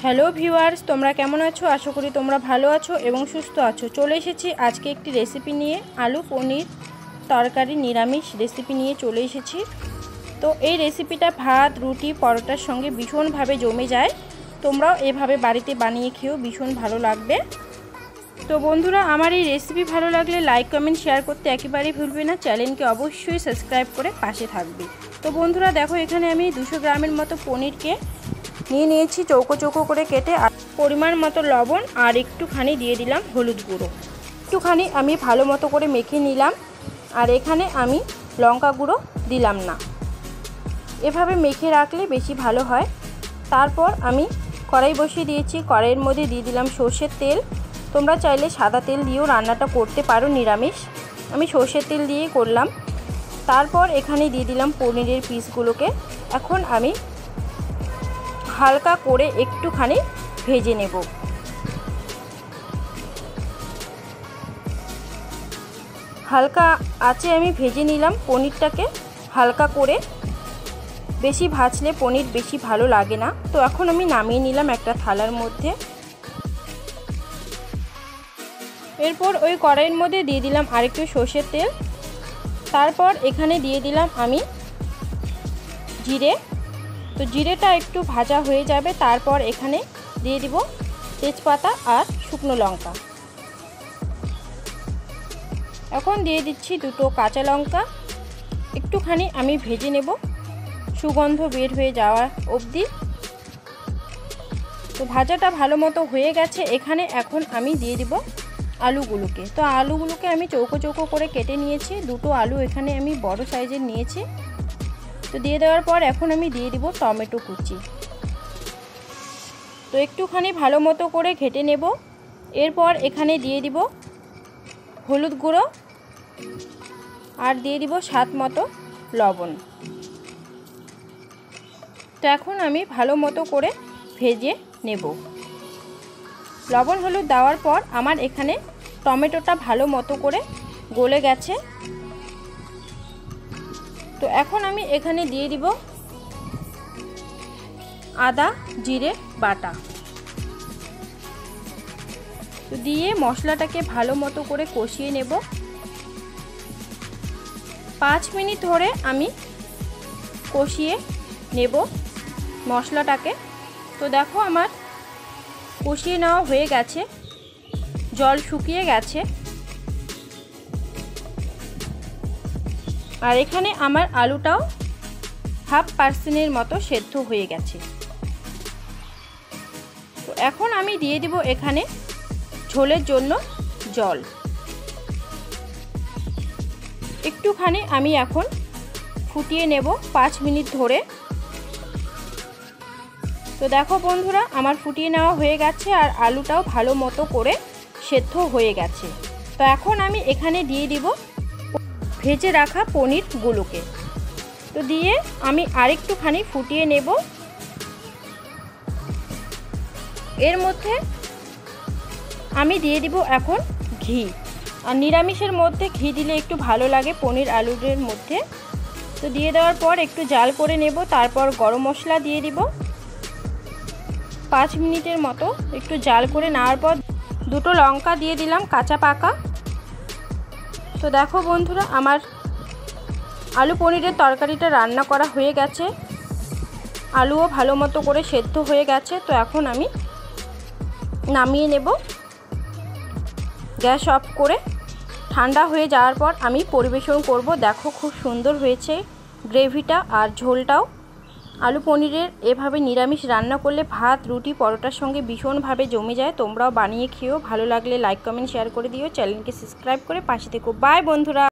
Hello viewers, তোমরা কেমন আছো? আশা করি তোমরা ভালো আছো এবং সুস্থ আছো। চলে এসেছি আজকে একটি রেসিপি নিয়ে, আলু পনির তরকারি নিরামিষ রেসিপি নিয়ে চলে এসেছি। তো এই রেসিপিটা ভাত, রুটি, পরোটার সঙ্গে ভীষণভাবে জমে যায়। তোমরাও এভাবে বাড়িতে বানিয়ে খেও, ভীষণ ভালো লাগবে। তো বন্ধুরা, আমার এই রেসিপি ভালো লাগলে লাইক, কমেন্ট, শেয়ার করতে একেবারেই ভুলবে না। চ্যানেলকে অবশ্যই সাবস্ক্রাইব করে পাশে থাকবে। তো বন্ধুরা দেখো, এখানে আমি 200 গ্রামের মতো পনিরকে নিয়ে নিয়েছি চৌকো চৌকো করে কেটে। আর পরিমাণ মতো লবণ আর একটুখানি দিয়ে দিলাম হলুদ গুঁড়ো। একটুখানি আমি ভালো মতো করে মেখে নিলাম। আর এখানে আমি লঙ্কা গুঁড়ো দিলাম না, এভাবে মেখে রাখলে বেশি ভালো হয়। তারপর আমি কড়াই বসিয়ে দিয়েছি। কড়াইয়ের মধ্যে দিয়ে দিলাম সর্ষের তেল। তোমরা চাইলে সাদা তেল দিয়েও রান্নাটা করতে পারো নিরামিষ, আমি সর্ষের তেল দিয়েই করলাম। তারপর এখানে দিয়ে দিলাম পনিরের পিসগুলোকে। এখন আমি হালকা করে একটুখানি ভেজে নেব। হালকা আঁচে আমি ভেজে নিলাম পনিরটাকে হালকা করে। বেশি ভাজলে পনির বেশি ভালো লাগে না। তো এখন আমি নামিয়ে নিলাম একটা থালার মধ্যে। এরপর ওই কড়াইয়ের মধ্যে দিয়ে দিলাম আরেকটু সর্ষের তেল। তারপর এখানে দিয়ে দিলাম আমি জিরে। তো জিরেটা একটু ভাজা হয়ে যাবে। তারপর এখানে দিয়ে দিব তেজপাতা আর শুকনো লঙ্কা। এখন দিয়ে দিচ্ছি দুটো কাঁচা লঙ্কা। একটুখানি আমি ভেজে নেব সুগন্ধ বের হয়ে যাওয়া অবধি। তো ভাজাটা ভালো মতো হয়ে গেছে। এখানে এখন আমি দিয়ে দিব আলুগুলোকে। তো আলুগুলোকে আমি চৌকো চৌকো করে কেটে নিয়েছি। দুটো আলু এখানে আমি বড় সাইজের নিয়েছি। তো দিয়ে দেওয়ার পর এখন আমি দিয়ে দিব টমেটো কুচি। তো একটুখানি ভালো মতো করে ঘেটে নেব। এরপর এখানে দিয়ে দিব হলুদ গুঁড়ো আর দিয়ে দিব স্বাদ মতো লবণ। তো এখন আমি ভালো মতো করে ভেজে নেব। লবণ হলুদ দেওয়ার পর আমার এখানে টমেটোটা ভালো মতো করে গলে গেছে। তো এখন আমি এখানে দিয়ে দিব আদা জিরে বাটা। তো দিয়ে মশলাটাকে ভালো মতো করে কষিয়ে নেব। 5 মিনিট ধরে আমি কষিয়ে নেব মশলাটাকে। তো দেখো আমার কষিয়ে নেওয়া হয়ে গেছে, জল শুকিয়ে গেছে। আর এখানে আমার আলুটাও 1/2% মতো সেদ্ধ হয়ে গেছে। তো এখন আমি দিয়ে দিব এখানে ঝোলের জন্য জল। একটুখানি আমি এখন ফুটিয়ে নেব 5 মিনিট ধরে। তো দেখো বন্ধুরা, আমার ফুটিয়ে নেওয়া হয়ে গেছে আর আলুটাও ভালো মতো করে সেদ্ধ হয়ে গেছে। তো এখন আমি এখানে দিয়ে দিব ভেজে রাখা পনিরগুলোকে। তো দিয়ে আমি আরেকটুখানি ফুটিয়ে নেব। এর মধ্যে আমি দিয়ে দিব এখন ঘি। আর নিরামিষের মধ্যে ঘি দিলে একটু ভালো লাগে পনির আলুর মধ্যে। তো দিয়ে দেওয়ার পর একটু জাল করে নেব। তারপর গরম মশলা দিয়ে দিব। 5 মিনিটের মতো একটু জাল করে নেওয়ার পর দুটো লঙ্কা দিয়ে দিলাম কাঁচা পাকা। তো দেখো বন্ধুরা, আমার আলু পনিরের তরকারিটা রান্না করা হয়ে গেছে। আলুও ভালো মতো করে সেদ্ধ হয়ে গেছে। তো এখন আমি নামিয়ে নেব গ্যাস অফ করে। ঠান্ডা হয়ে যাওয়ার পর আমি পরিবেশন করব। দেখো খুব সুন্দর হয়েছে গ্রেভিটা আর ঝোলটাও। আলু পনিরের এভাবে নিরামিষ রান্না করলে ভাত, রুটি, পরোটার সঙ্গে ভীষণভাবে জমে যায়। তোমরাও বানিয়ে খেও। ভালো লাগলে লাইক, কমেন্ট, শেয়ার করে দিও। চ্যানেলকে সাবস্ক্রাইব করে পাশে থেকো। বাই বন্ধুরা।